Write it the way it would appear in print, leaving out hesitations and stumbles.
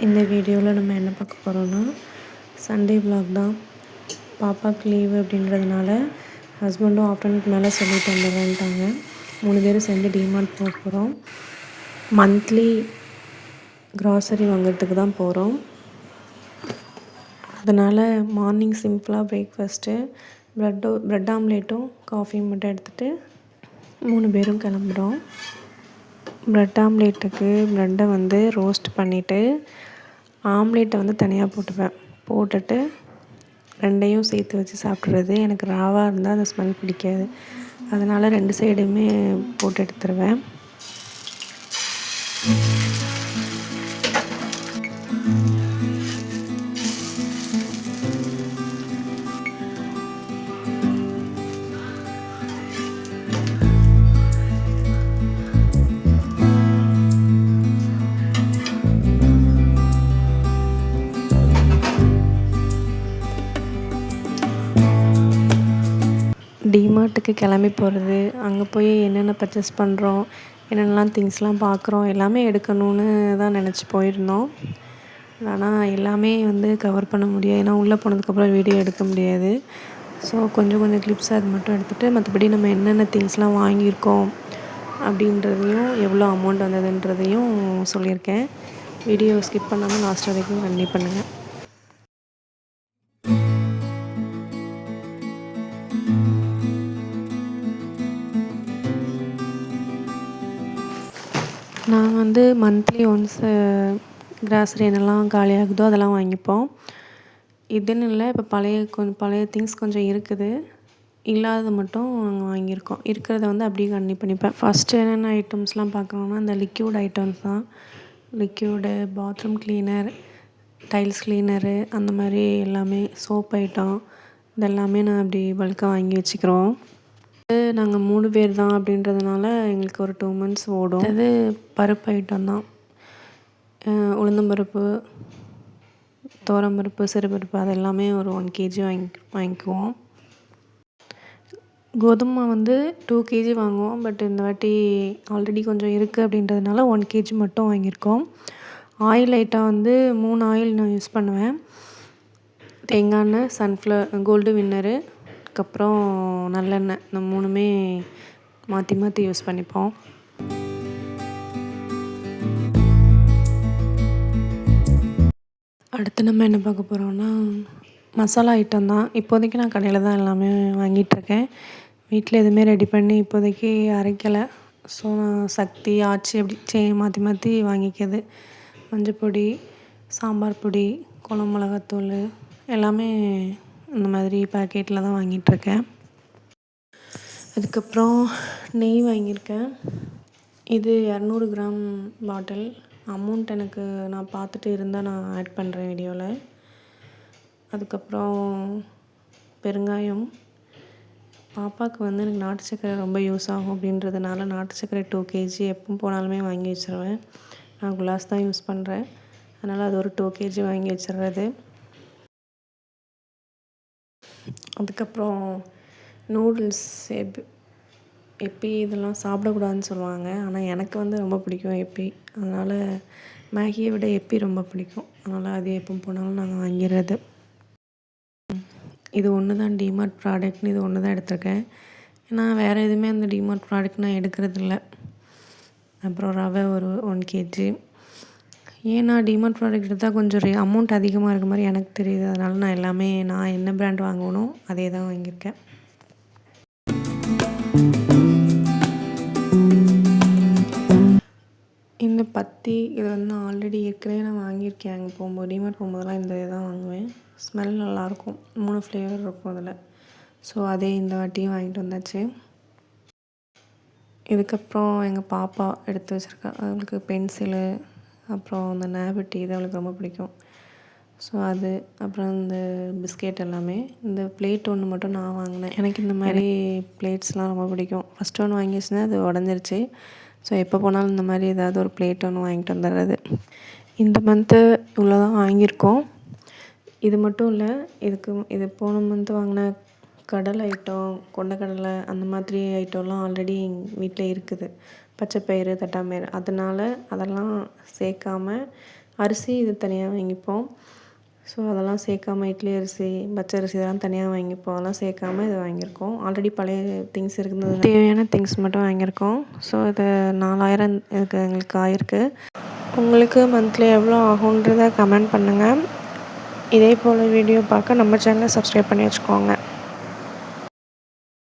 இந்த வீடியோவில் நம்ம என்ன பார்க்க போகிறோன்னா சண்டே vlog தான். பாப்பாவுக்கு லீவு அப்படின்றதுனால ஹஸ்பண்டும் ஆஃப்டர்நூனுக்கு மேலே சொல்லிட்டு வந்துடுறேன்ட்டாங்க. 3 பேரும் சேர்ந்து டிமார்ட் போக போகிறோம். மந்த்லி க்ராசரி வாங்குறதுக்கு தான் போகிறோம். அதனால் மார்னிங் சிம்பிளாக பிரேக்ஃபாஸ்ட்டு ப்ரெட் ஆம்லேட்டும் காஃபியும் மட்டும் எடுத்துகிட்டு 3 பேரும் கிளம்புறோம். ப்ரெட் ஆம்லேட்டுக்கு ப்ரெட்டை வந்து ரோஸ்ட் பண்ணிவிட்டு ஆம்லேட்டை வந்து தனியாக போட்டுட்டு ரெண்டையும் சேர்த்து வச்சு சாப்பிட்றது. எனக்கு ராவாக இருந்தால் அந்த ஸ்மெல் பிடிக்காது. அதனால் 2 சைடுமே போட்டு எடுத்துருவேன். டிமார்ட்டுக்கு கிளம்பி போகிறது, அங்கே போய் என்னென்ன பர்ச்சேஸ் பண்ணுறோம், என்னென்னலாம் திங்ஸ்லாம் பார்க்குறோம், எல்லாமே எடுக்கணும்னு தான் நினச்சி போயிருந்தோம். ஆனால் எல்லாமே வந்து கவர் பண்ண முடியாது. ஏன்னா உள்ளே போனதுக்கப்புறம் வீடியோ எடுக்க முடியாது. ஸோ கொஞ்சம் கிளிப்ஸ் அது மட்டும் எடுத்துகிட்டு மற்றபடி நம்ம என்னென்ன திங்ஸ்லாம் வாங்கியிருக்கோம் அப்படின்றதையும் எவ்வளோ அமௌண்ட் வந்ததுன்றதையும் சொல்லியிருக்கேன். வீடியோ ஸ்கிப் பண்ணாமல் லாஸ்ட் வரைக்கும் கண்டினியூ பண்ணுங்கள். நாங்கள் வந்து மந்த்லி ஒன்ஸு கிராசரி என்னெல்லாம் காலியாகுதோ அதெல்லாம் வாங்கிப்போம். இதுன்னு இல்லை, இப்போ பழைய திங்ஸ் கொஞ்சம் இருக்குது. இல்லாதது மட்டும் நாங்கள் வாங்கியிருக்கோம். இருக்கிறத வந்து அப்படியே கன்டினியூ பண்ணிப்பேன். ஃபஸ்ட்டு என்னென்ன ஐட்டம்ஸ்லாம் பார்க்கணுன்னா இந்த லிக்யூட் ஐட்டம்ஸ் தான். Liquid, bathroom cleaner, tiles cleaner, அந்த மாதிரி எல்லாமே சோப் ஐட்டம் இதெல்லாமே நான் அப்படி பல்காக வாங்கி வச்சுக்கிறோம். நாங்கள் 3 பேர் தான் அப்படின்றதுனால எங்களுக்கு ஒரு 2 months ஓடும். அது பருப்பு ஐட்டம் தான். உளுந்தம்பருப்பு, துவரம்பருப்பு, சிறுபருப்பு அது எல்லாமே ஒரு 1 kg வாங்கிக்குவோம். கோதுமை வந்து 2 kg வாங்குவோம். பட் இந்த வாட்டி ஆல்ரெடி கொஞ்சம் இருக்குது அப்படின்றதுனால 1 kg மட்டும் வாங்கியிருக்கோம். ஆயில் ஐட்டம் வந்து 3 ஆயில் நான் யூஸ் பண்ணுவேன். தேங்காய் எண்ணெய், சன்ஃப்ளவர் கோல்டு வின்னரு, அதுக்கப்புறம் நல்லெண்ணெய். இந்த 3மே மாற்றி யூஸ் பண்ணிப்போம். அடுத்து நம்ம என்ன பார்க்க போகிறோம்னா மசாலா ஐட்டம் தான். இப்போதைக்கு நான் கடையில் தான் எல்லாமே வாங்கிட்டுருக்கேன். வீட்டில் எதுவுமே ரெடி பண்ணி இப்போதைக்கு அரைக்கலை. ஸோ நான் சக்தி, ஆச்சி அப்படி மாற்றி வாங்கிக்கிறது. மஞ்சப்பொடி, சாம்பார் பொடி, குழம்பு மிளகாத்தூள் எல்லாமே இந்த மாதிரி பேக்கெட்டில் தான் வாங்கிட்டுருக்கேன். அதுக்கப்புறம் நெய் வாங்கியிருக்கேன். இது 200 கிராம் பாட்டில். அமௌண்ட் எனக்கு நான் பார்த்துட்டு இருந்தால் நான் ஆட் பண்ணுறேன் வீடியோவில். அதுக்கப்புறம் பெருங்காயம். பாப்பாவுக்கு வந்து எனக்கு நாட்டு சர்க்கரை ரொம்ப யூஸ் ஆகும் அப்படின்றதுனால நாட்டு சர்க்கரை 2 kg எப்போ போனாலுமே வாங்கி வச்சுருவேன். நான் குலாஸ் தான் யூஸ் பண்ணுறேன். அதனால் அது ஒரு 2 kg வாங்கி வச்சிடுறது. அதுக்கப்புறம் நூடுல்ஸ், எப்பி இதெல்லாம் சாப்பிடக்கூடாதுன்னு சொல்லுவாங்க. ஆனால் எனக்கு வந்து ரொம்ப பிடிக்கும் எப்பி. அதனால் மேகியை விட எப்பி ரொம்ப பிடிக்கும். அதனால் அது எப்போ போனாலும் நாங்கள் வாங்கிடுறது. இது ஒன்று தான் டிமார்ட் ப்ராடக்ட்னு இது ஒன்று தான் எடுத்திருக்கேன். ஏன்னா வேறு எதுவுமே அந்த டிமார்ட் ப்ராடக்ட் நான் எடுக்கிறதில்ல. அப்புறம் ரவை ஒரு 1 kg. ஏன்னா டிமார்ட் ப்ராடக்ட் எடுத்தால் கொஞ்சம் அமௌண்ட் அதிகமாக இருக்க மாதிரி எனக்கு தெரியுது. அதனால் நான் எல்லாமே நான் என்ன பிராண்ட் வாங்கணும்னோ அதே தான் வாங்கியிருக்கேன். இந்த பத்தி இது வந்து ஆல்ரெடி ஏற்கனவே நான் வாங்கியிருக்கேன். அங்கே போகும்போது டிமார்ட் போகும்போதெல்லாம் இந்த இது தான் வாங்குவேன். ஸ்மெல் நல்லாயிருக்கும். 3 ஃப்ளேவர் இருக்கும் அதில். ஸோ அதே இந்த வாட்டியும் வாங்கிட்டு வந்தாச்சு. இதுக்கப்புறம் எங்கள் பாப்பா எடுத்து வச்சுருக்கா. அவளுக்கு பென்சிலு, அப்புறம் இந்த நேபிட்டி இது அவளுக்கு ரொம்ப பிடிக்கும். ஸோ அது, அப்புறம் இந்த பிஸ்கெட் எல்லாமே. இந்த பிளேட் ஒன்று மட்டும் நான் வாங்கினேன். எனக்கு இந்த மாதிரி பிளேட்ஸ்லாம் ரொம்ப பிடிக்கும். ஃபஸ்ட்டு ஒன்று வாங்கி வச்சுருந்தேன், அது உடஞ்சிருச்சு. ஸோ எப்போ போனாலும் இந்த மாதிரி ஏதாவது ஒரு பிளேட் ஒன்று வாங்கிட்டு வந்துடுறது. இந்த மந்த்து இவ்வளோ தான் வாங்கியிருக்கோம். இது மட்டும் இல்லை, இது போன மந்த்து வாங்கின கடலை ஐட்டம், கொண்டக்கடலை அந்த மாதிரி ஐட்டம்லாம் ஆல்ரெடி வீட்டில் இருக்குது. பச்சைப்பயிறு, தட்டாம்பயிறு. அதனால் அதெல்லாம் சேர்க்காம அரிசி இது தனியாக வாங்கிப்போம். ஸோ அதெல்லாம் சேர்க்காம இட்லி அரிசி, பச்சரிசி இதெல்லாம் தனியாக வாங்கிப்போம். அதெல்லாம் சேர்க்காம இதை வாங்கியிருக்கோம். ஆல்ரெடி பழைய திங்ஸ் இருந்தது, தேவையான திங்ஸ் மட்டும் வாங்கியிருக்கோம். ஸோ இது 4000 இதுக்கு எங்களுக்கு ஆயிருக்கு. உங்களுக்கு மந்த்லி எவ்வளோ ஆகுன்றத கமெண்ட் பண்ணுங்கள். இதே போல் வீடியோ பார்க்க நம்ம சேனலை சப்ஸ்கிரைப் பண்ணி வச்சுக்கோங்க.